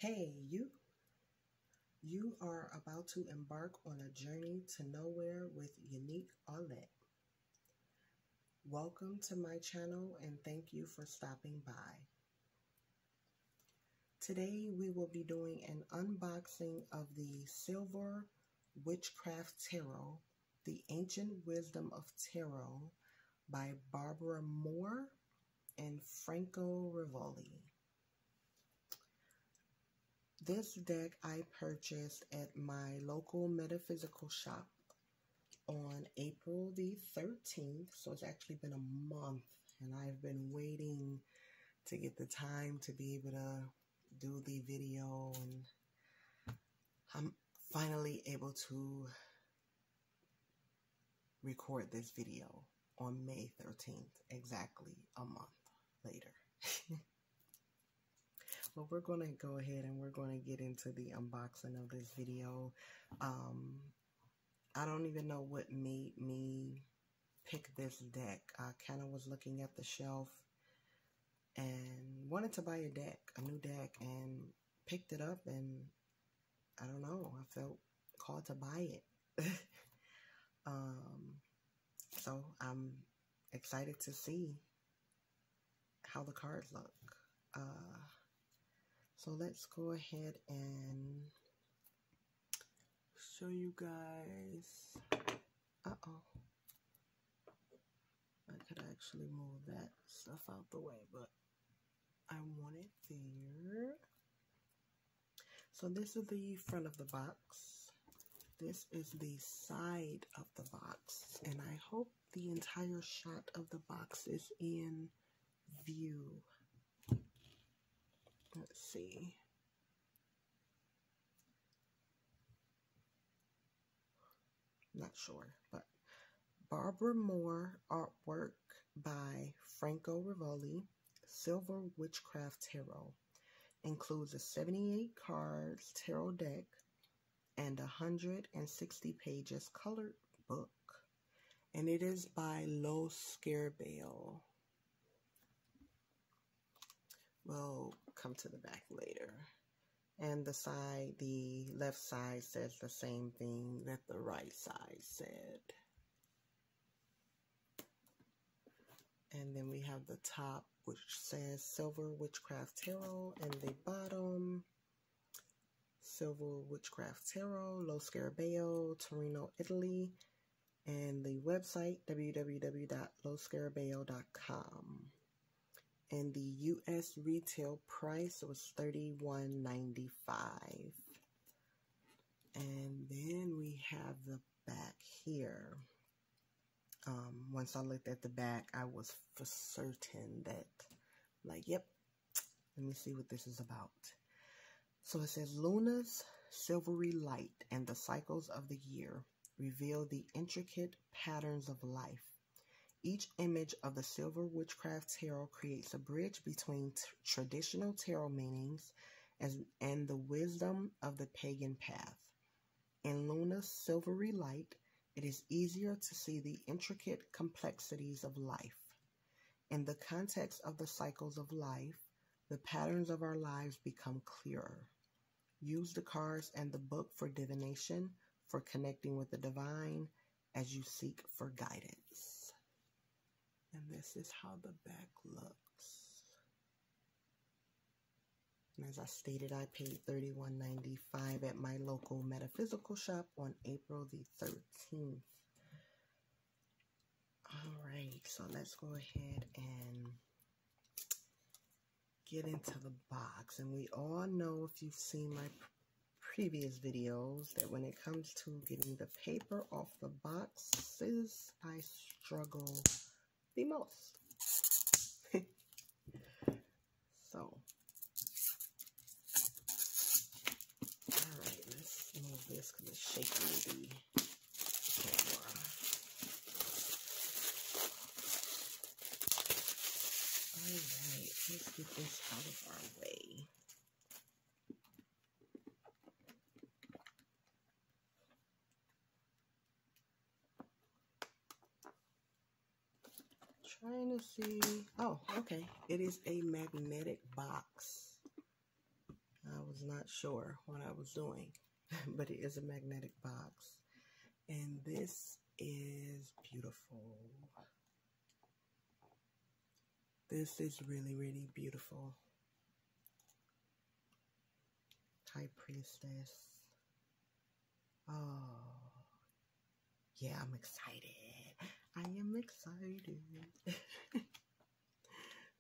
Hey, you are about to embark on a journey to nowhere with Unique Arlette. Welcome to my channel and thank you for stopping by. Today we will be doing an unboxing of the Silver Witchcraft Tarot, The Ancient Wisdom of Tarot by Barbara Moore and Franco Rivolli. This deck I purchased at my local Metaphysical shop on April the 13th, so it's actually been a month, and I've been waiting to get the time to be able to do the video, and I'm finally able to record this video on May 13th, exactly a month later. But we're going to go ahead and we're going to get into the unboxing of this video. I don't even know what made me pick this deck. I kind of was looking at the shelf and wanted to buy a new deck, and picked it up, and I don't know, I felt called to buy it. So I'm excited to see how the cards look. So let's go ahead and show you guys. Uh-oh. I could actually move that stuff out the way, but I want it there. So this is the front of the box. This is the side of the box, and I hope the entire shot of the box is in view. Let's see. Not sure, but Barbara Moore artwork by Franco Rivolli, Silver Witchcraft Tarot. Includes a 78 cards tarot deck and 160 pages colored book. And it is by Lo-Scarebale. We'll come to the back later. And the left side says the same thing that the right side said. And then we have the top, which says Silver Witchcraft Tarot, and the bottom, Silver Witchcraft Tarot, Lo-Scarebale, Torino, Italy, and the website, www.loscarebale.com. And the U.S. retail price was $31.95. And then we have the back here. Once I looked at the back, I was for certain that, like, yep, let me see what this is about. So it says, Luna's silvery light and the cycles of the year reveal the intricate patterns of life. Each image of the Silver Witchcraft Tarot creates a bridge between traditional tarot meanings and the wisdom of the pagan path. In Luna's silvery light, it is easier to see the intricate complexities of life. In the context of the cycles of life, the patterns of our lives become clearer. Use the cards and the book for divination, for connecting with the divine as you seek for guidance. And this is how the back looks. And as I stated, I paid $31.95 at my local Metaphysical shop on April the 13th. Alright, so let's go ahead and get into the box. And we all know, if you've seen my previous videos, that when it comes to getting the paper off the boxes, I struggle the most. So, alright, let's move this because it's shaking the camera. Alright, let's get this out of our way. Trying to see. Oh, okay. It is a magnetic box. I was not sure what I was doing, but it is a magnetic box. And this is beautiful. This is really, really beautiful. High Priestess. Oh, yeah, I'm excited. I am excited.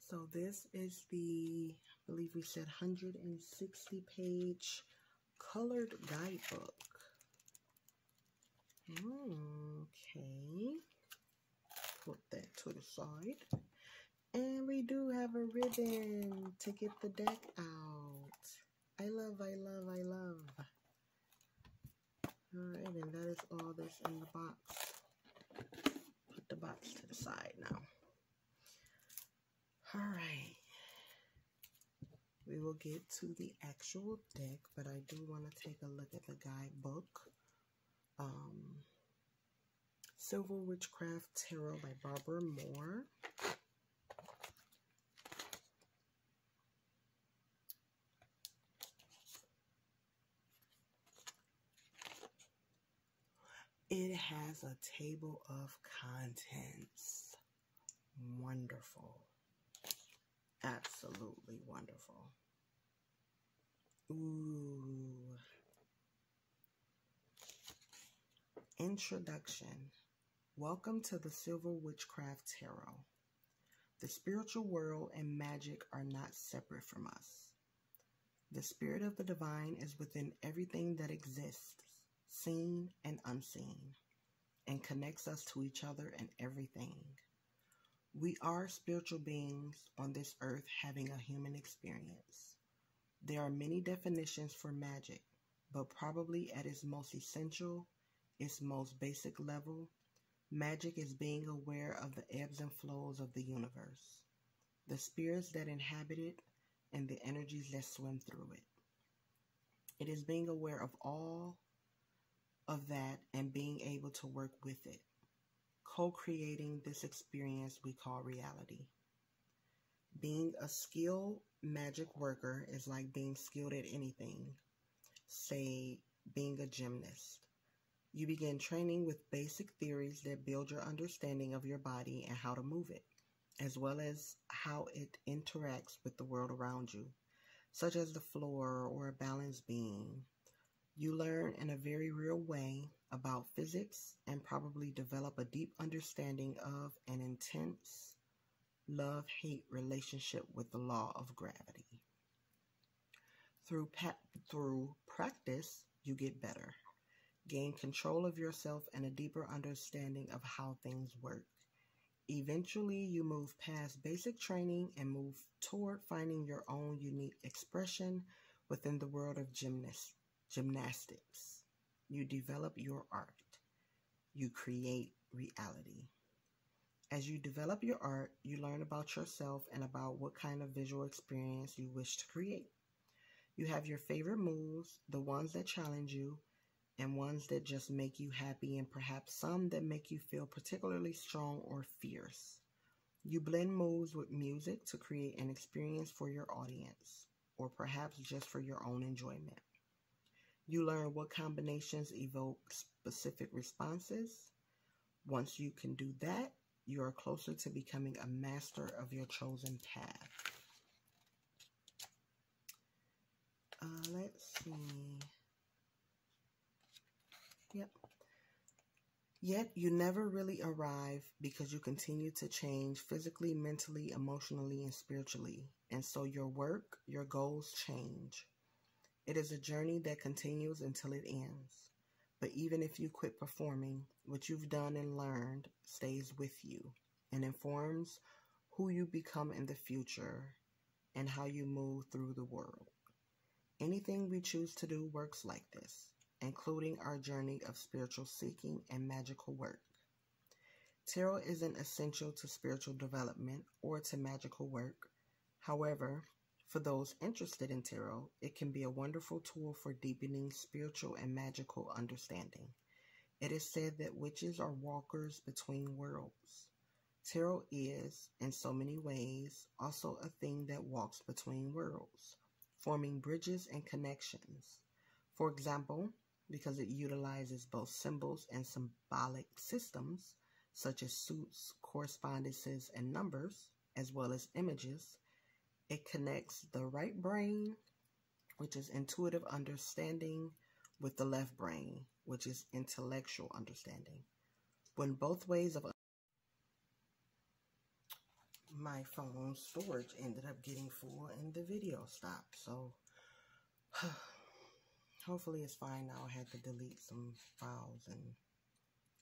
So this is the, I believe we said 160 page colored guidebook. Okay. Put that to the side. And we do have a ribbon to get the deck out. I love. Alright, and that is all that's in the box. Put the box to the side now. Alright. We will get to the actual deck, but I do want to take a look at the guidebook. Silver Witchcraft Tarot by Barbara Moore. It has a table of contents. Wonderful. Absolutely wonderful. Ooh. Introduction. Welcome to the Silver Witchcraft Tarot. The spiritual world and magic are not separate from us. The spirit of the divine is within everything that exists, seen and unseen, and connects us to each other and everything. We are spiritual beings on this earth having a human experience. There are many definitions for magic, but probably at its most essential, its most basic level, magic is being aware of the ebbs and flows of the universe, the spirits that inhabit it, and the energies that swim through it. It is being aware of all of that and being able to work with it, co-creating this experience we call reality. Being a skilled magic worker is like being skilled at anything, say being a gymnast. You begin training with basic theories that build your understanding of your body and how to move it, as well as how it interacts with the world around you, such as the floor or a balanced beam. You learn in a very real way about physics and probably develop a deep understanding of an intense love-hate relationship with the law of gravity. Through practice, you get better, gain control of yourself and a deeper understanding of how things work. Eventually, you move past basic training and move toward finding your own unique expression within the world of gymnastics. You develop your art. You create reality. As you develop your art, you learn about yourself and about what kind of visual experience you wish to create. You have your favorite moves, the ones that challenge you, and ones that just make you happy, and perhaps some that make you feel particularly strong or fierce. You blend moves with music to create an experience for your audience, or perhaps just for your own enjoyment. You learn what combinations evoke specific responses. Once you can do that, you are closer to becoming a master of your chosen path. Let's see. Yep. Yet you never really arrive because you continue to change physically, mentally, emotionally, and spiritually. And so your work, your goals change. It is a journey that continues until it ends. But even if you quit performing, what you've done and learned stays with you and informs who you become in the future and how you move through the world. Anything we choose to do works like this, including our journey of spiritual seeking and magical work. Tarot isn't essential to spiritual development or to magical work. However, for those interested in tarot, it can be a wonderful tool for deepening spiritual and magical understanding. It is said that witches are walkers between worlds. Tarot is, in so many ways, also a thing that walks between worlds, forming bridges and connections. For example, because it utilizes both symbols and symbolic systems, such as suits, correspondences, and numbers, as well as images, it connects the right brain, which is intuitive understanding, with the left brain, which is intellectual understanding. When both ways of my phone storage ended up getting full and the video stopped, so hopefully it's fine now. I had to delete some files and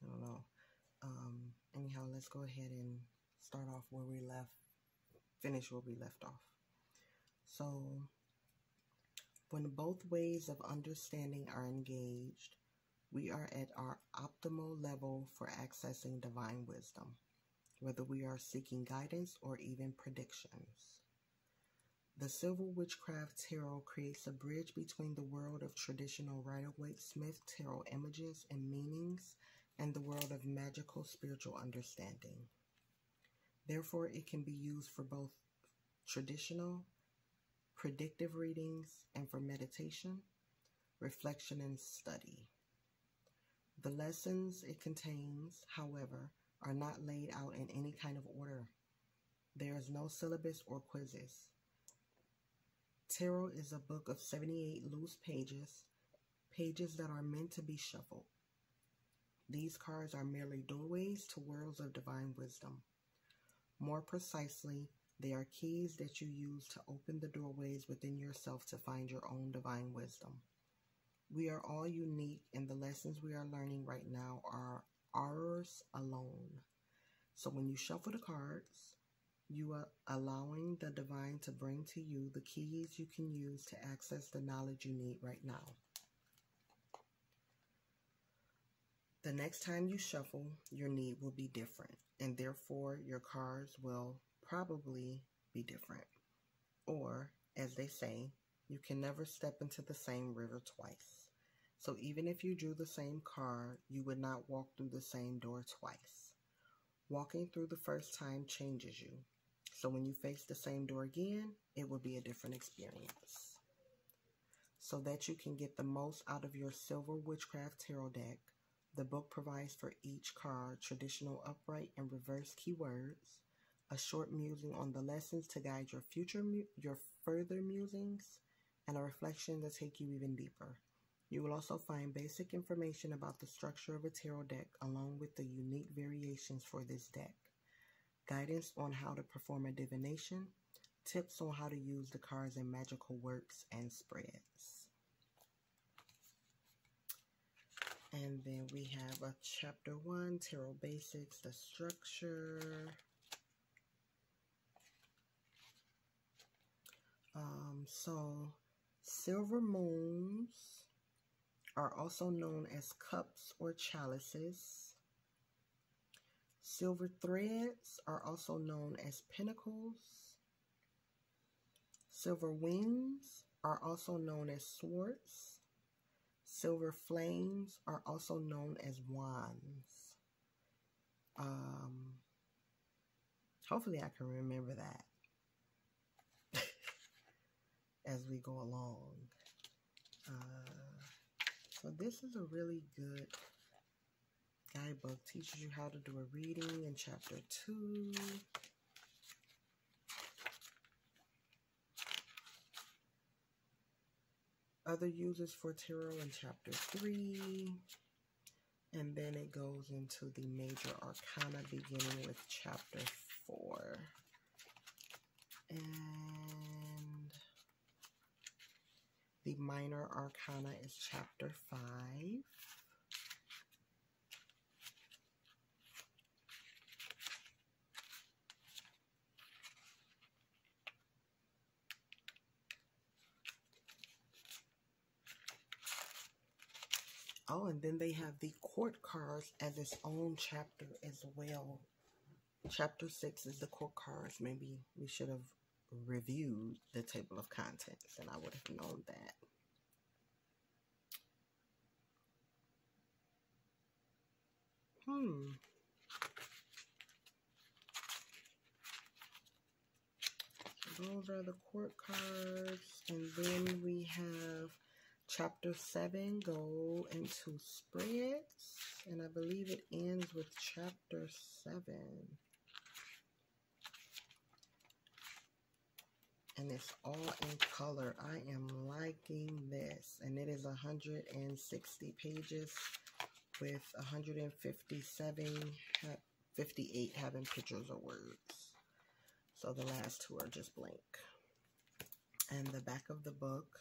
I don't know. Anyhow, let's go ahead and start off where we finish where we left off. So, when both ways of understanding are engaged, we are at our optimal level for accessing divine wisdom, whether we are seeking guidance or even predictions. The Silver Witchcraft Tarot creates a bridge between the world of traditional Rider-Waite-Smith tarot images and meanings and the world of magical spiritual understanding. Therefore, it can be used for both traditional, predictive readings and for meditation, reflection, and study. The lessons it contains, however, are not laid out in any kind of order. There is no syllabus or quizzes. Tarot is a book of 78 loose pages, pages that are meant to be shuffled. These cards are merely doorways to worlds of divine wisdom. More precisely, they are keys that you use to open the doorways within yourself to find your own divine wisdom. We are all unique, and the lessons we are learning right now are ours alone. So when you shuffle the cards, you are allowing the divine to bring to you the keys you can use to access the knowledge you need right now. The next time you shuffle, your need will be different, and therefore your cards will probably be different. Or, as they say, you can never step into the same river twice. So even if you drew the same card, you would not walk through the same door twice. Walking through the first time changes you. So when you face the same door again, it will be a different experience. So that you can get the most out of your Silver Witchcraft Tarot deck, the book provides for each card traditional upright and reverse keywords, a short musing on the lessons to guide your further musings, and a reflection to take you even deeper. You will also find basic information about the structure of a tarot deck along with the unique variations for this deck, guidance on how to perform a divination, tips on how to use the cards in magical works and spreads. And then we have a chapter 1, Tarot Basics, the structure. So silver moons are also known as cups or chalices. Silver threads are also known as pinnacles. Silver wings are also known as swords. Silver flames are also known as wands. Hopefully I can remember that as we go along. So this is a really good guidebook. Teaches you how to do a reading in chapter 2. Other uses for tarot in chapter 3. And then it goes into the major arcana beginning with chapter 4. And the minor arcana is chapter 5. Oh, and then they have the court cards as its own chapter as well. Chapter 6 is the court cards. Maybe we should have reviewed the table of contents and I would have known that. those are the court cards. And then we have Chapter 7, go into spreads. And I believe it ends with Chapter 7. And it's all in color. I am liking this. And it is 160 pages with 58 having pictures or words. So the last two are just blank. And the back of the book.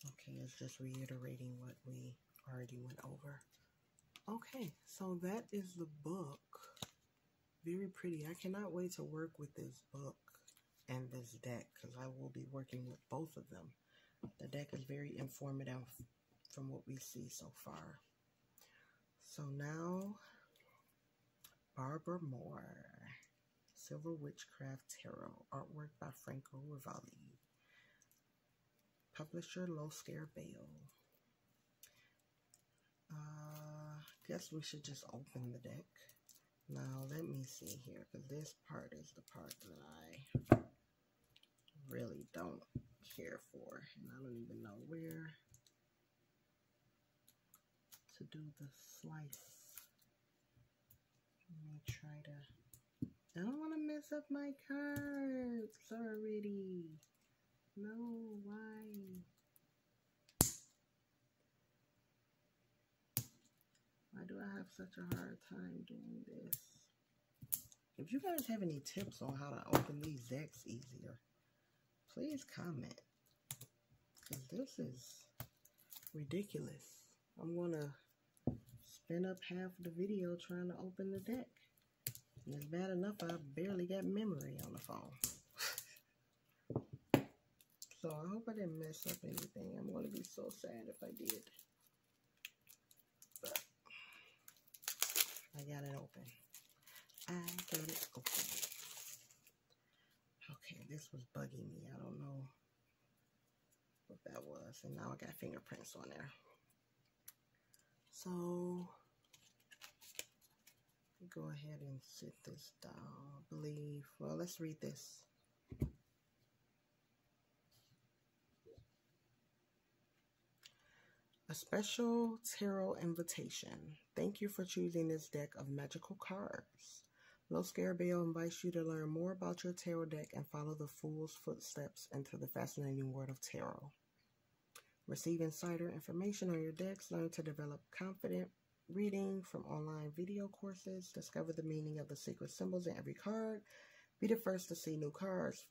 Okay, it's just reiterating what we already went over. Okay, so that is the book. Very pretty. I cannot wait to work with this book and this deck because I will be working with both of them. The deck is very informative from what we see so far. So now, Barbara Moore, Silver Witchcraft Tarot, artwork by Franco Rivolli. Publisher Low Scare Bail. Guess we should just open the deck. Now let me see here, because this part is the part that I really don't care for, and I don't even know where to do the slice. Let me try to. I don't want to mess up my cards already. No, why? Why do I have such a hard time doing this? If you guys have any tips on how to open these decks easier, please comment. Because this is ridiculous. I'm going to spend up half the video trying to open the deck. And it's bad enough I barely got memory on the phone. So I hope I didn't mess up anything. I'm going to be so sad if I did. But I got it open. I got it open. Okay, this was bugging me. I don't know what that was. And now I got fingerprints on there. So, go ahead and sit this down. I believe, well, let's read this. A special tarot invitation. Thank you for choosing this deck of magical cards. Low Scare Bail invites you to learn more about your tarot deck and follow the Fool's footsteps into the fascinating world of tarot. Receive insider information on your decks, learn to develop confident reading from online video courses, discover the meaning of the secret symbols in every card, be the first to see new cards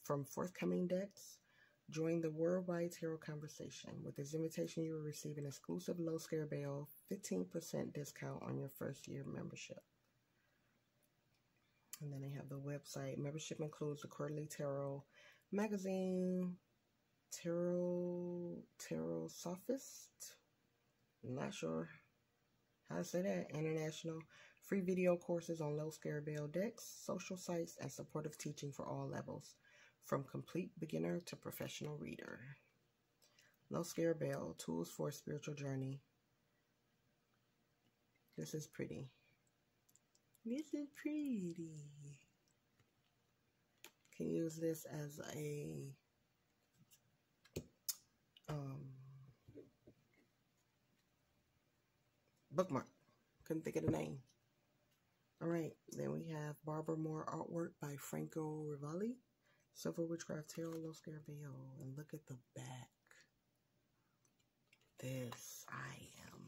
from forthcoming decks. Join the worldwide tarot conversation. With this invitation, you will receive an exclusive Low Scare Bail 15% discount on your first year membership. And then they have the website. Membership includes the quarterly tarot magazine, tarot sophist. I'm not sure how to say that. International. Free video courses on Low Scare Bail decks, social sites, and supportive teaching for all levels. From complete beginner to professional reader. Low Scare Bail, tools for a spiritual journey. This is pretty. This is pretty. Can use this as a bookmark. Couldn't think of the name. Alright, then we have Barbara Moore artwork by Franco Rivolli. Silver Witchcraft Tarot, Low Scare Bail. And look at the back. This, I am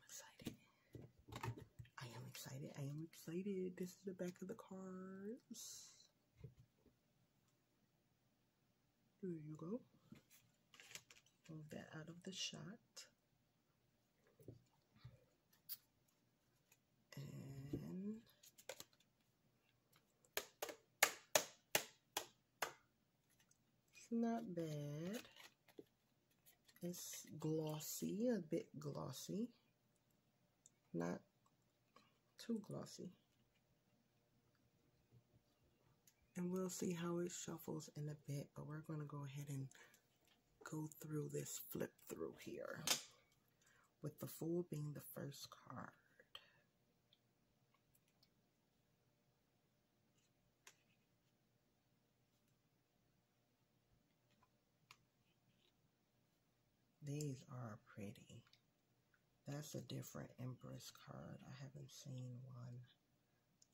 excited. I am excited. This is the back of the cards. There you go. Move that out of the shot. And it's not bad. It's glossy, a bit glossy. Not too glossy. And we'll see how it shuffles in a bit, but we're going to go ahead and go through this flip through here, with the Fool being the first card. These are pretty. That's a different Empress card. I haven't seen one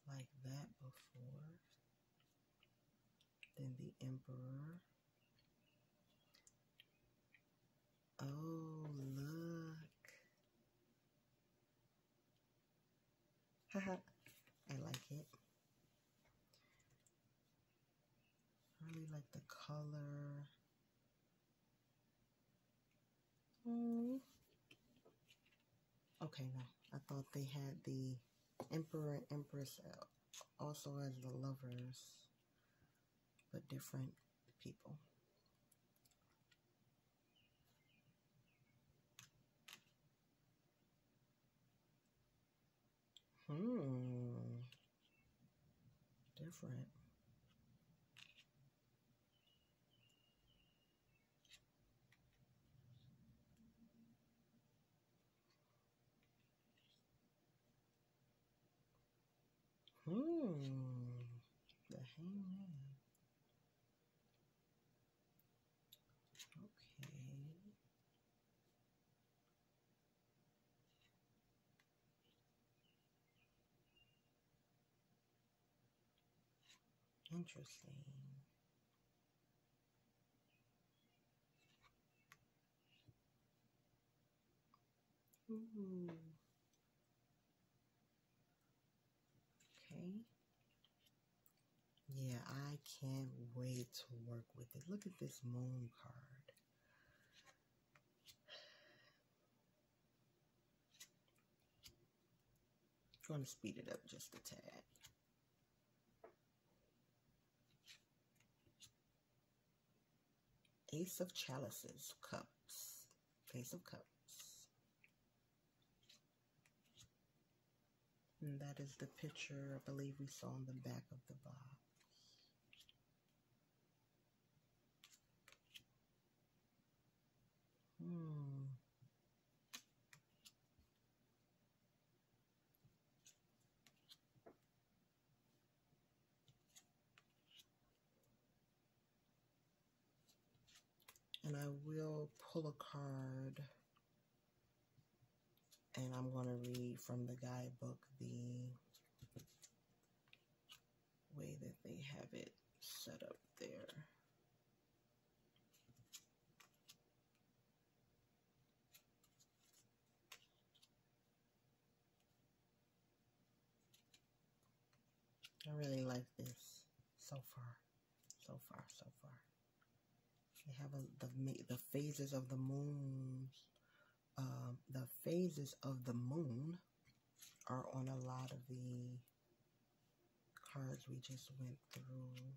like that before. Then the Emperor. Oh, look. Haha, I like it. I really like the color. Okay, no. I thought they had the Emperor and Empress also as the lovers, but different people. Different. The Hangman. Okay. Interesting. Ooh. Okay. Yeah, I can't wait to work with it. Look at this moon card. I'm going to speed it up just a tad. Ace of Chalices, Cups. Ace of Cups. And that is the picture I believe we saw on the back of the box. And I will pull a card, and I'm going to read from the guidebook the way that they have it set up there. I really like this so far. They have the phases of the moon. The phases of the moon are on a lot of the cards we just went through.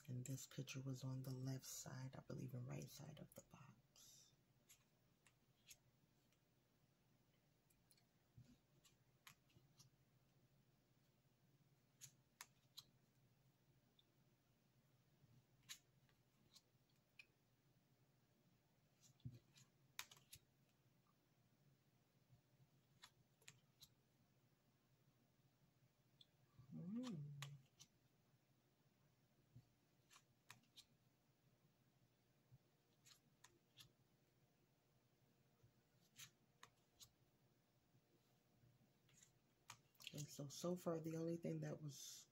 And this picture was on the left side, I believe, and right side of the box. Okay, so far the only thing that was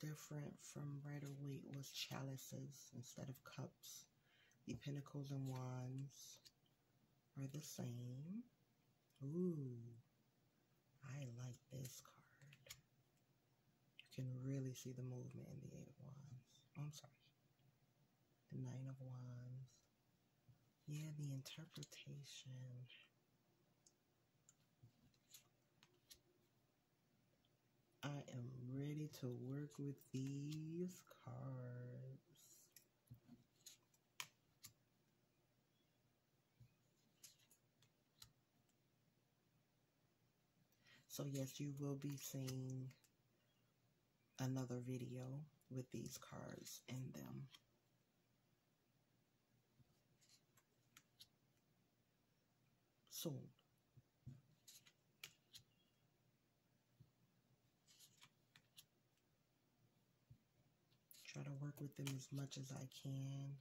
different from Rider-Waite was chalices instead of cups. The pentacles and wands are the same. Ooh, I like this card. You can really see the movement in the Eight of Wands. Oh, I'm sorry. The Nine of Wands. Yeah, the interpretation. I am ready to work with these cards. So yes, you will be seeing another video with these cards in them. Soon. Try to work with them as much as I can.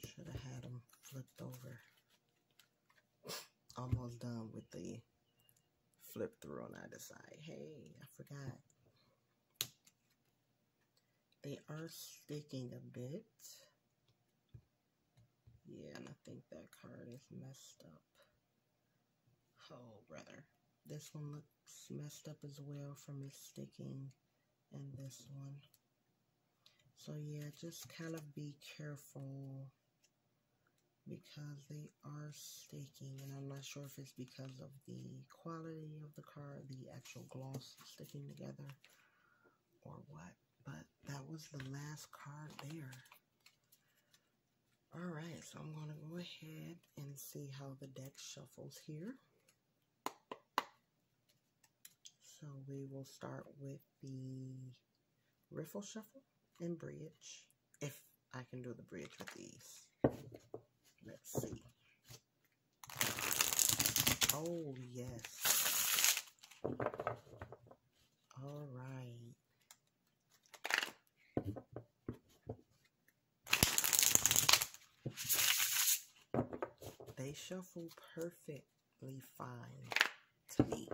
Should have had them flipped over. Almost done with the flip through on either side. Hey, I forgot. They are sticking a bit. Yeah, and I think that card is messed up. Oh, brother. This one looks messed up as well from it sticking, and this one. So yeah, just kind of be careful because they are sticking, and I'm not sure if it's because of the quality of the card, the actual gloss sticking together, or what. But that was the last card there. Alright, so I'm going to go ahead and see how the deck shuffles here. So we will start with the riffle shuffle and bridge, if I can do the bridge with these. Let's see. Oh, yes. All right. They shuffle perfectly fine to me,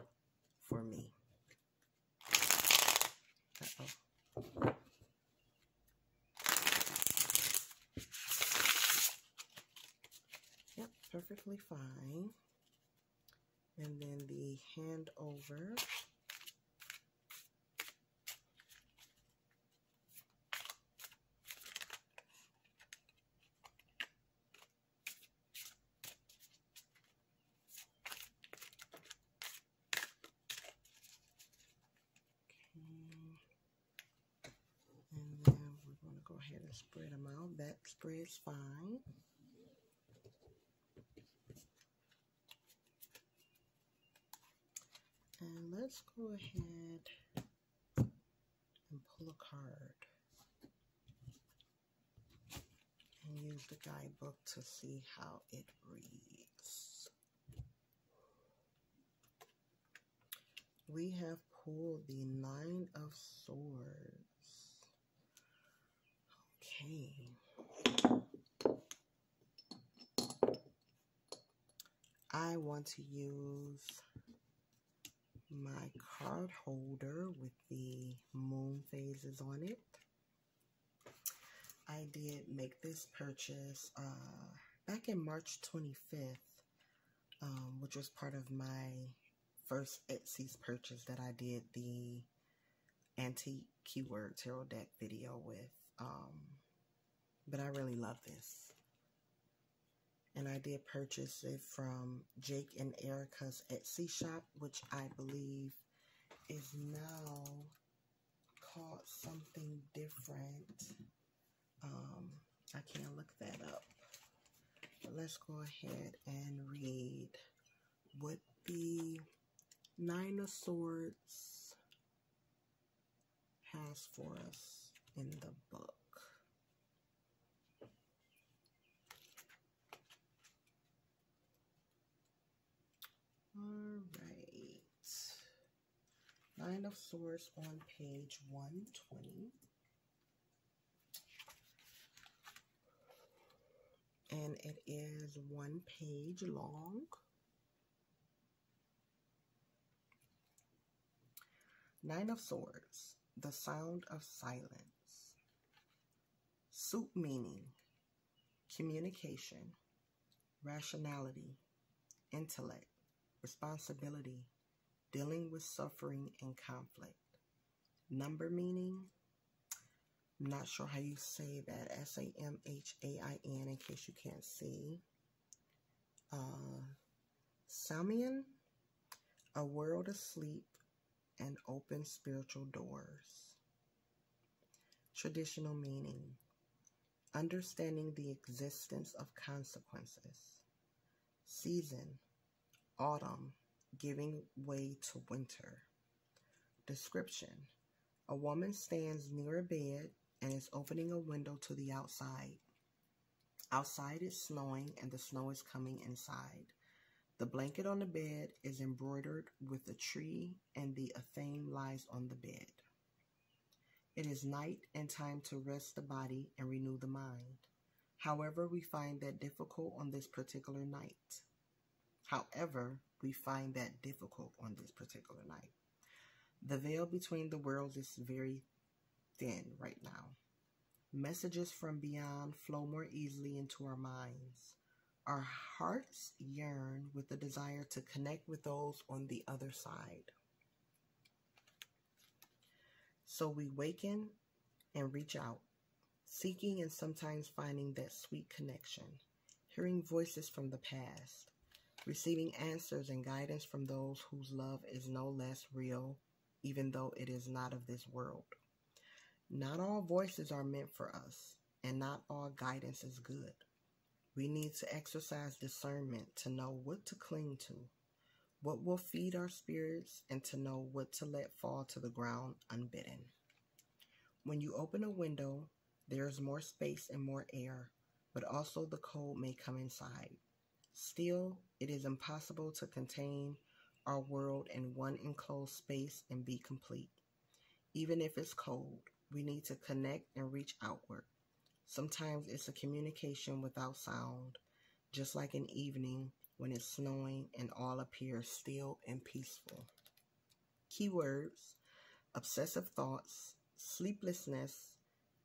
for me. Uh-oh. Yep, perfectly fine. And then the hand over. And then we're going to go ahead and spread them out. That spreads fine. And let's go ahead and pull a card. And use the guidebook to see how it reads. We have pulled the Nine of Swords. Okay. I want to use my card holder with the moon phases on it. I did make this purchase back in March 25th, which was part of my first Etsy's purchase that I did the antique keyword tarot deck video with. But I really love this. And I did purchase it from Jake and Erica's Etsy shop, which I believe is now called something different. I can't look that up. But let's go ahead and read what the Nine of Swords has for us in the book. All right. Nine of Swords on page 120. And it is 1 page long. Nine of Swords, the sound of silence. Soup meaning, communication, rationality, intellect, responsibility, dealing with suffering and conflict. Number meaning, I'm not sure how you say that, S-A-M-H-A-I-N, in case you can't see. Samian, a world asleep and open spiritual doors. Traditional meaning, understanding the existence of consequences. Season, autumn, giving way to winter. Description, a woman stands near a bed and is opening a window to the outside. Outside is snowing and the snow is coming inside. The blanket on the bed is embroidered with a tree and the athame lies on the bed. It is night and time to rest the body and renew the mind. However, we find that difficult on this particular night. The veil between the worlds is very thin right now. Messages from beyond flow more easily into our minds. Our hearts yearn with the desire to connect with those on the other side. So we waken and reach out, seeking and sometimes finding that sweet connection, hearing voices from the past, receiving answers and guidance from those whose love is no less real, even though it is not of this world. Not all voices are meant for us, and not all guidance is good. We need to exercise discernment to know what to cling to, what will feed our spirits, and to know what to let fall to the ground unbidden. When you open a window, there is more space and more air, but also the cold may come inside. Still, it is impossible to contain our world in one enclosed space and be complete. Even if it's cold, we need to connect and reach outward. Sometimes it's a communication without sound, just like an evening when it's snowing and all appears still and peaceful. Keywords: obsessive thoughts, sleeplessness,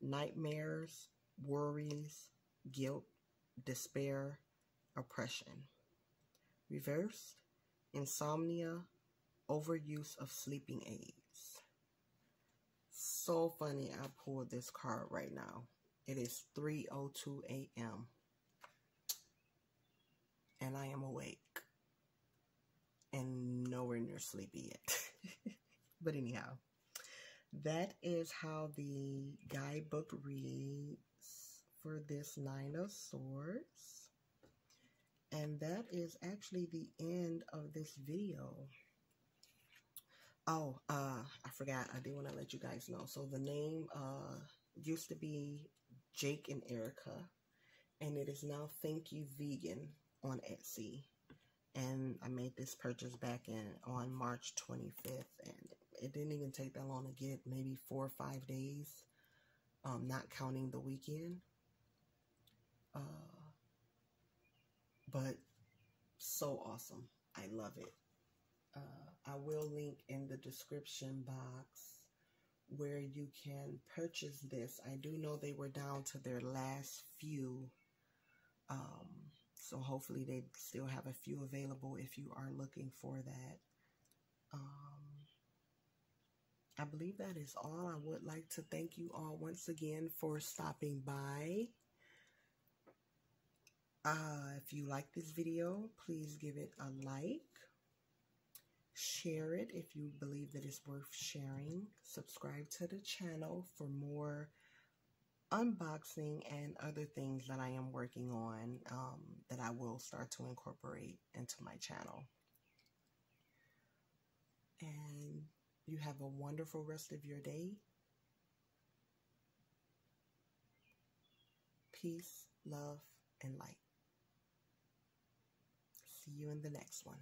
nightmares, worries, guilt, despair, oppression. Reversed: insomnia, overuse of sleeping aids. So funny, I pulled this card right now. It is 3:02 a.m. and I am awake and nowhere near sleepy yet. But anyhow, that is how the guidebook reads for this Nine of Swords. And that is actually the end of this video. Oh, I forgot. I did want to let you guys know. So the name used to be Jake and Erica, and it is now Thank You Vegan on Etsy. And I made this purchase back on March 25th, and it didn't even take that long to get, maybe 4 or 5 days, not counting the weekend. But so awesome. I love it. I will link in the description box where you can purchase this. I do know they were down to their last few. So hopefully they still have a few available if you are looking for that. I believe that is all. I would like to thank you all once again for stopping by. If you like this video, please give it a like. Share it if you believe that it's worth sharing. Subscribe to the channel for more unboxing and other things that I am working on that I will start to incorporate into my channel. And you have a wonderful rest of your day. Peace, love, and light. See you in the next one.